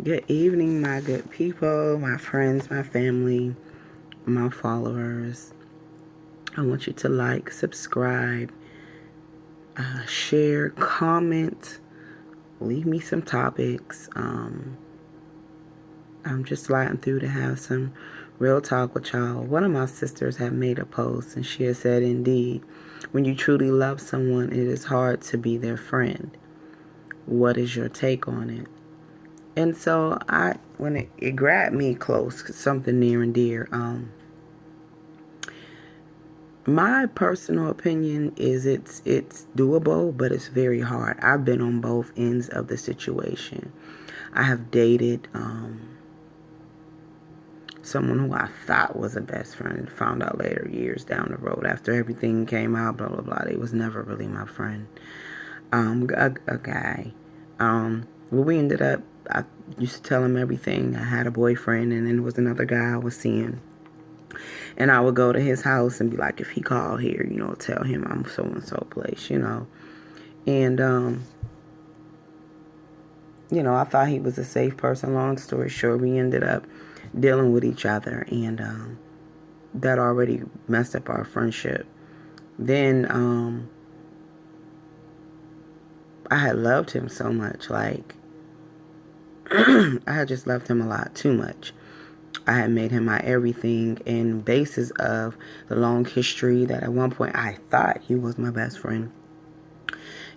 Good evening, my good people, my friends, my family, my followers. I want you to like, subscribe, share, comment, leave me some topics. I'm just sliding through to have some real talk with y'all. One of my sisters have made a post and she has said, indeed, when you truly love someone, it is hard to be their friend. What is your take on it? And so when it grabbed me close, something near and dear, my personal opinion is it's doable, but it's very hard. I've been on both ends of the situation. I have dated someone who I thought was a best friend. Found out later, years down the road, after everything came out, blah blah blah. They was never really my friend. A guy. Well, we ended up. I used to tell him everything. I had a boyfriend, and then there was another guy I was seeing. And I would go to his house and be like, if he called here, tell him I'm so and so place. And I thought he was a safe person. Long story short, we ended up dealing with each other, and that already messed up our friendship. Then I had loved him so much, like I had just loved him a lot too much. I had made him my everything, and basis of the long history that at one point I thought he was my best friend,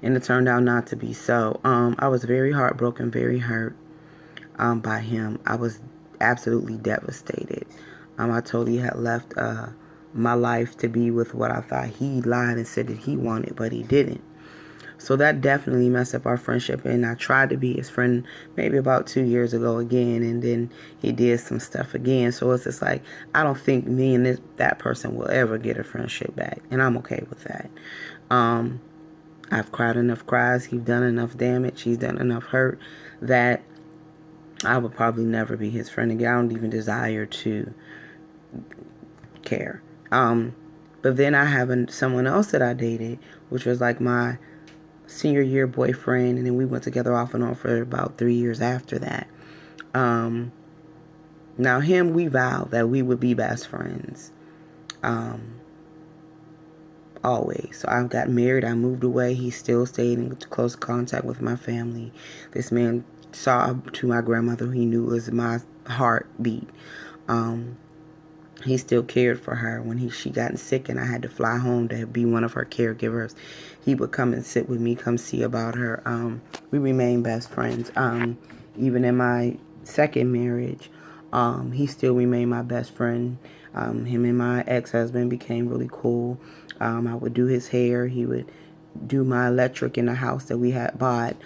and it turned out not to be so. I was very heartbroken, very hurt by him. I was absolutely devastated. I totally had left my life to be with what I thought he lied and said that he wanted, but he didn't. So that definitely messed up our friendship, and I tried to be his friend maybe about 2 years ago again, and then he did some stuff again. So it's just like, I don't think me and that person will ever get a friendship back, and I'm okay with that. I've cried enough cries, he's done enough damage, he's done enough hurt, that I would probably never be his friend again. I don't even desire to care. But then I have someone else that I dated, which was like my senior year boyfriend, and then we went together off and on for about 3 years after that. Now him, we vowed that we would be best friends, always. So I got married, I moved away, he still stayed in close contact with my family. This man saw to my grandmother, who he knew was my heartbeat. He still cared for her when she got sick and I had to fly home to be one of her caregivers. He would come and sit with me, come see about her. We remained best friends. Even in my second marriage, he still remained my best friend. Him and my ex-husband became really cool. I would do his hair. He would do my electric in the house that we had bought.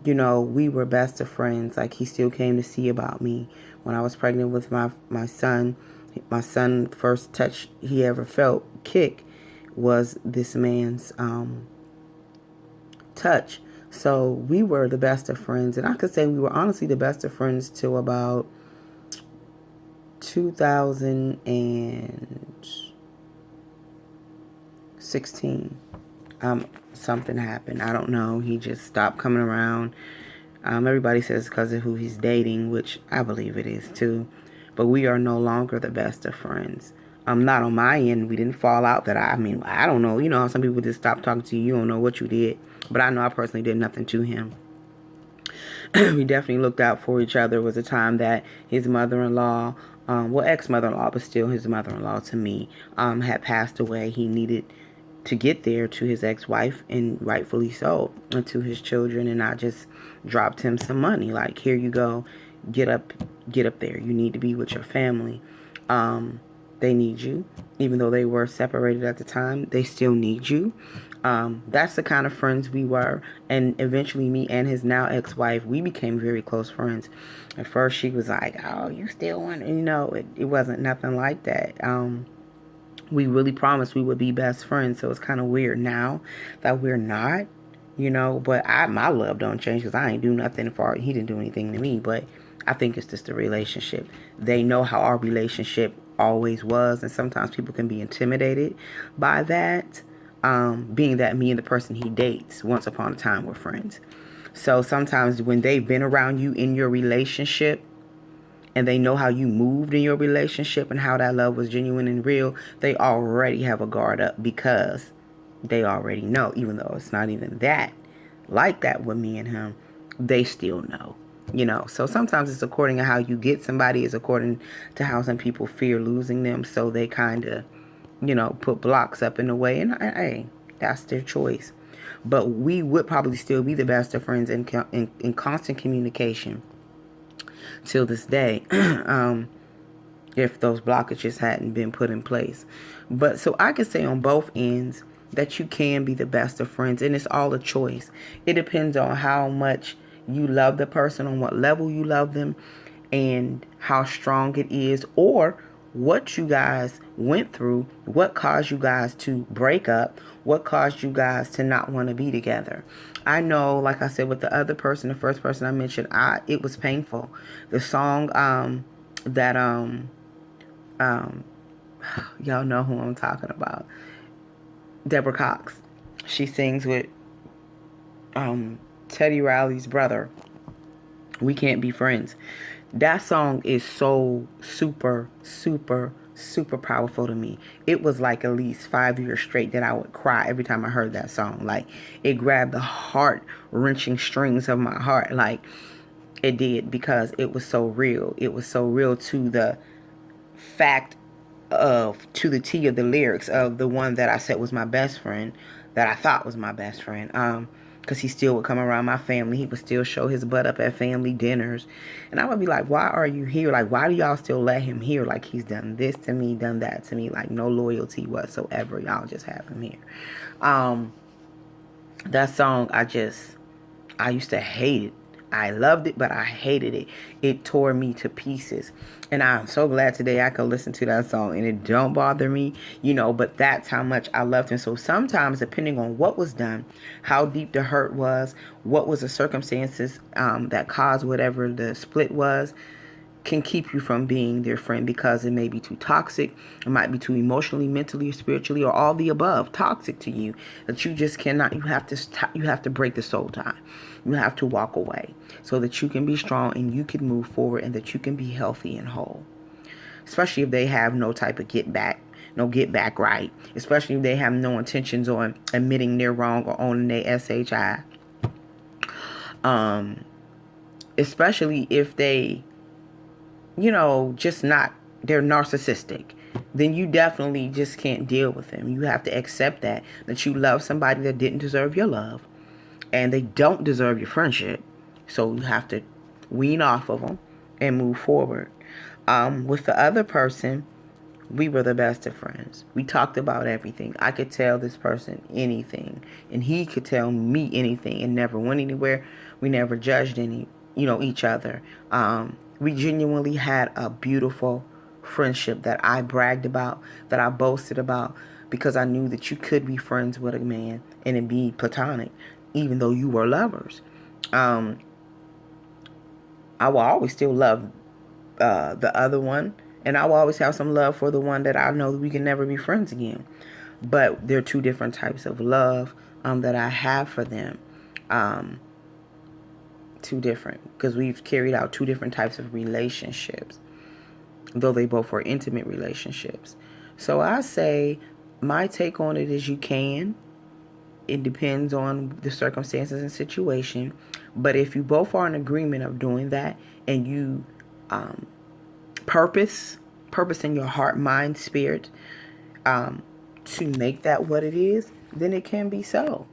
We were best of friends. Like, he still came to see about me. When I was pregnant with my son, my son first touch he ever felt, kick, was this man's touch. So we were the best of friends. And I could say we were honestly the best of friends till about 2016. Something happened. I don't know. He just stopped coming around. Everybody says because of who he's dating, which I believe it is too. But we are no longer the best of friends. Not on my end. We didn't fall out that I don't know. You know how some people just stop talking to you. You don't know what you did. But I know I personally did nothing to him. We definitely looked out for each other. It was a time that his mother-in-law, ex-mother-in-law, but still his mother-in-law to me, had passed away. He needed to get there to his ex-wife, and rightfully so, and to his children. And I just dropped him some money, like, here you go, get up there, you need to be with your family. They need you. Even though they were separated at the time, they still need you. That's the kind of friends we were. And eventually me and his now ex-wife, we became very close friends. At first she was like, oh, you still want, it wasn't nothing like that. We really promised we would be best friends. So it's kind of weird now that we're not, but my love don't change because I ain't do nothing for he didn't do anything to me. But I think it's just the relationship. They know how our relationship always was, and sometimes people can be intimidated by that, being that me and the person he dates once upon a time were friends. So sometimes when they've been around you in your relationship and they know how you moved in your relationship and how that love was genuine and real, they already have a guard up because they already know, even though it's not even that like that with me and him, they still know. So sometimes it's according to how you get somebody, is according to how some people fear losing them, so they kind of put blocks up in the way, and hey, that's their choice. But we would probably still be the best of friends in constant communication till this day. If those blockages hadn't been put in place. But so I could say on both ends that you can be the best of friends, and it's all a choice. It depends on how much you love the person, on what level you love them, and how strong it is, or what you guys went through, what caused you guys to break up, what caused you guys to not want to be together. I know, like I said, with the other person, the first person I mentioned, it was painful. The song that y'all know who I'm talking about, Deborah Cox. She sings with Teddy Riley's brother, We Can't Be Friends. That song is so super, super, super powerful to me. It was like at least 5 years straight that I would cry every time I heard that song. Like, it grabbed the heart-wrenching strings of my heart. Like, it did, because it was so real. It was so real to the fact to the T of the lyrics of the one that I said was my best friend, that I thought was my best friend. Because he still would come around my family. He would still show his butt up at family dinners. And I would be like, why are you here? Like, why do y'all still let him here? Like, he's done this to me, done that to me. Like, no loyalty whatsoever. Y'all just have him here. That song, I used to hate it. I loved it, but I hated it. It tore me to pieces. And I'm so glad today I could listen to that song and it don't bother me, but that's how much I loved him. So sometimes, depending on what was done, how deep the hurt was, what was the circumstances that caused whatever the split was, can keep you from being their friend, because it may be too toxic. It might be too emotionally, mentally, or spiritually, or all the above toxic to you, that you just cannot. You have to break the soul tie. You have to walk away so that you can be strong and you can move forward, and that you can be healthy and whole. Especially if they have no type of get back right. Especially if they have no intentions on admitting they're wrong or owning their SHI. Especially if they just not, they're narcissistic, then you definitely just can't deal with them. You have to accept that you love somebody that didn't deserve your love, and they don't deserve your friendship. So you have to wean off of them and move forward. With the other person, we were the best of friends. We talked about everything. I could tell this person anything, and he could tell me anything, and never went anywhere. We never judged each other. We genuinely had a beautiful friendship that I bragged about, that I boasted about, because I knew that you could be friends with a man and it be platonic, even though you were lovers. I will always still love the other one, and I will always have some love for the one that I know that we can never be friends again. But there are two different types of love that I have for them. Two different, because we've carried out two different types of relationships, though they both were intimate relationships. So I say my take on it is you can. It depends on the circumstances and situation. But if you both are in agreement of doing that, and you purpose in your heart, mind, spirit, to make that what it is, then it can be so.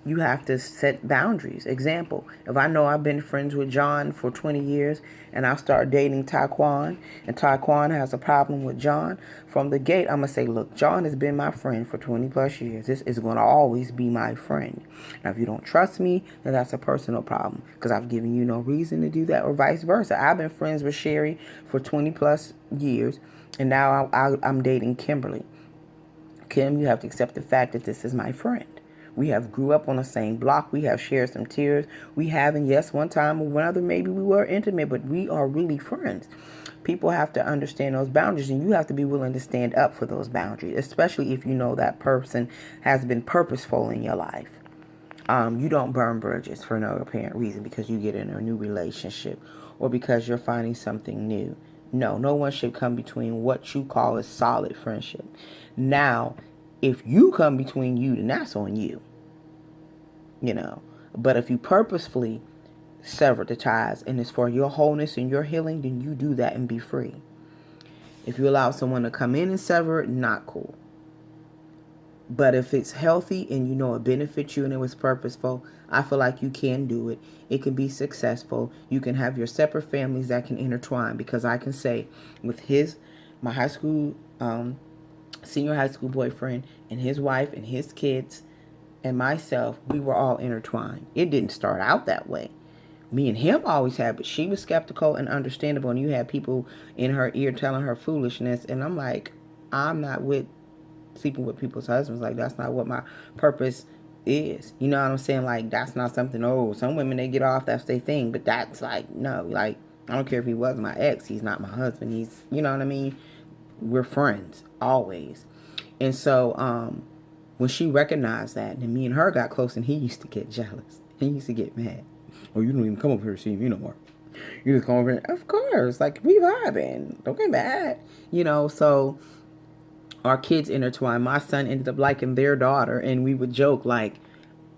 You have to set boundaries. Example, if I know I've been friends with John for 20 years and I start dating Taquan, and Taquan has a problem with John, from the gate, I'm going to say, look, John has been my friend for 20 plus years. This is going to always be my friend. Now, if you don't trust me, then that's a personal problem, because I've given you no reason to do that, or vice versa. I've been friends with Sherry for 20 plus years, and now I'm dating Kimberly. Kim, you have to accept the fact that this is my friend. We have grew up on the same block. We have shared some tears. We have, and yes, one time or another, maybe we were intimate, but we are really friends. People have to understand those boundaries, and you have to be willing to stand up for those boundaries, especially if you know that person has been purposeful in your life. You don't burn bridges for no apparent reason because you get in a new relationship or because you're finding something new. No, no one should come between what you call a solid friendship. Now, if you come between you, then that's on you, you know. But if you purposefully sever the ties and it's for your wholeness and your healing, then you do that and be free. If you allow someone to come in and sever it, not cool. But if it's healthy and you know it benefits you and it was purposeful, I feel like you can do it. It can be successful. You can have your separate families that can intertwine, because I can say with my high school, senior high school boyfriend and his wife and his kids and myself, we were all intertwined. It didn't start out that way. Me and him always had, but she was skeptical and understandable, and you had people in her ear telling her foolishness, and I'm like, I'm not with sleeping with people's husbands. Like, that's not what my purpose is. You know what I'm saying? Like, that's not something, oh, some women, they get off, that's their thing. But that's like, no, like, I don't care if he was my ex, he's not my husband. He's, you know what I mean? We're friends, always. And so, when she recognized that, and me and her got close, and he used to get jealous. He used to get mad. Oh, you don't even come over here to see me no more. You just come over here. Of course, like, we vibing. Don't get mad. You know, so our kids intertwined. My son ended up liking their daughter, and we would joke like,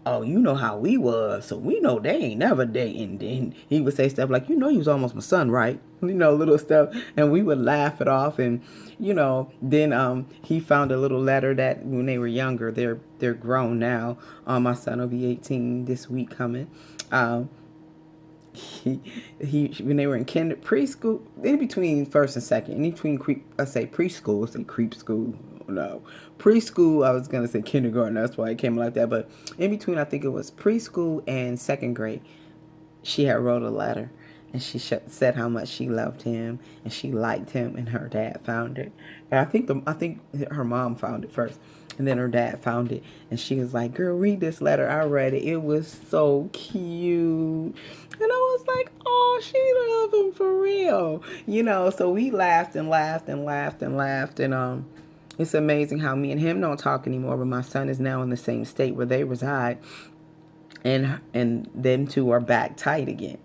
"Oh, you know how we was, so we know they ain't never dating." And he would say stuff like, "You know, you was almost my son, right?" You know, little stuff, and we would laugh it off. And then he found a little letter that when they were younger, they're grown now. My son will be 18 this week coming. Um, he when they were in preschool, in between first and second, in between preschool, say creep school, no, preschool, I was gonna say kindergarten, that's why it came like that, but in between, I think it was preschool and second grade, she had wrote a letter, and she said how much she loved him and she liked him, and her dad found it. And I think her mom found it first, and then her dad found it, and she was like, "Girl, read this letter." I read it. It was so cute, and I was like, "Oh, she loved him for real," you know. So we laughed and laughed and laughed and laughed, and it's amazing how me and him don't talk anymore, but my son is now in the same state where they reside, and them two are back tight again,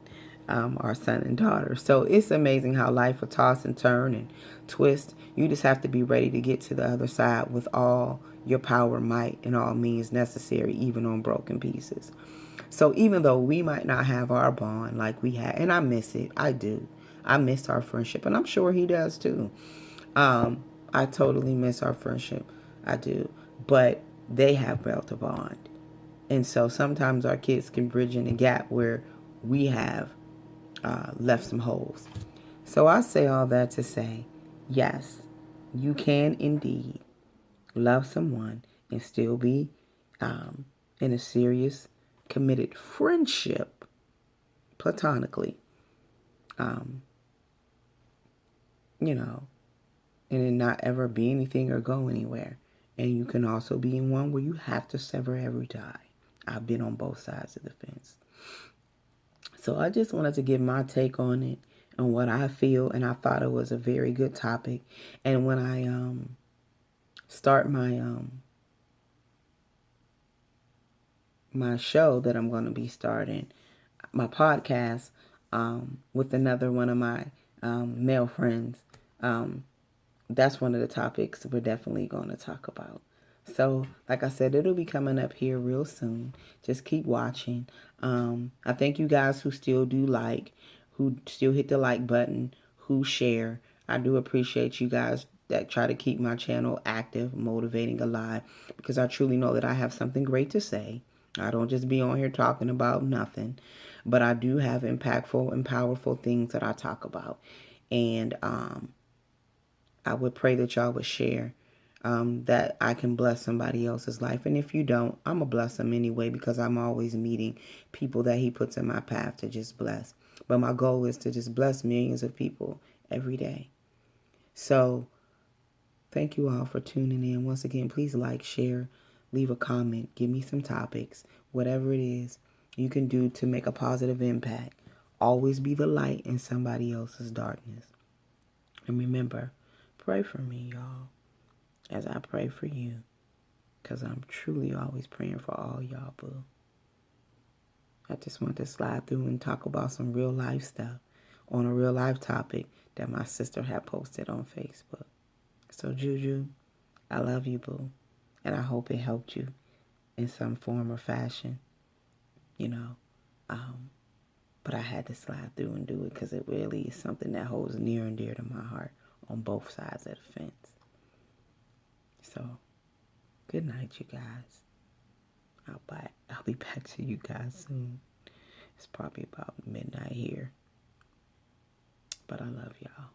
our son and daughter. So it's amazing how life will toss and turn and twist. You just have to be ready to get to the other side with all your power, might, and all means necessary, even on broken pieces. So even though we might not have our bond like we had, and I miss it, I do. I miss our friendship, and I'm sure he does too. I totally miss our friendship. I do. But they have built a bond. And so sometimes our kids can bridge in the gap where we have left some holes. So I say all that to say, yes, you can indeed love someone and still be in a serious, committed friendship, platonically, um, you know, and it not ever be anything or go anywhere. And you can also be in one where you have to sever every tie. I've been on both sides of the fence. So I just wanted to give my take on it and what I feel, and I thought it was a very good topic. And when I start my show that I'm going to be starting, my podcast, with another one of my male friends, that's one of the topics we're definitely going to talk about. So, like I said, it'll be coming up here real soon. Just keep watching. I thank you guys who still do like, who still hit the like button, who share. I do appreciate you guys that try to keep my channel active, motivating, alive, because I truly know that I have something great to say. I don't just be on here talking about nothing, but I do have impactful and powerful things that I talk about. And I would pray that y'all would share, that I can bless somebody else's life. And if you don't, I'm going to bless them anyway, because I'm always meeting people that he puts in my path to just bless. But my goal is to just bless millions of people every day. So thank you all for tuning in. Once again, please like, share, leave a comment, give me some topics, whatever it is you can do to make a positive impact. Always be the light in somebody else's darkness. And remember, pray for me, y'all, as I pray for you, because I'm truly always praying for all y'all, boo. I just want to slide through and talk about some real life stuff on a real life topic that my sister had posted on Facebook. So Juju, I love you, boo. And I hope it helped you in some form or fashion, you know. But I had to slide through and do it because it really is something that holds near and dear to my heart on both sides of the fence. So, good night, you guys. I'll be back to you guys soon. It's probably about midnight here. But I love y'all.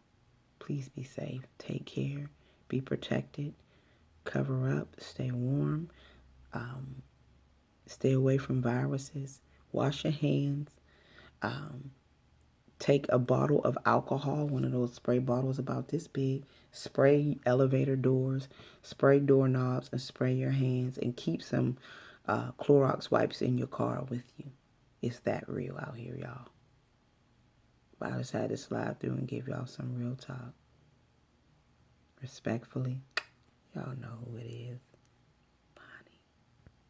Please be safe. Take care. Be protected. Cover up. Stay warm. Stay away from viruses. Wash your hands. Take a bottle of alcohol, one of those spray bottles about this big. Spray elevator doors. Spray doorknobs and spray your hands. And keep some Clorox wipes in your car with you. It's that real out here, y'all. But I just had to slide through and give y'all some real talk. Respectfully, y'all know who it is.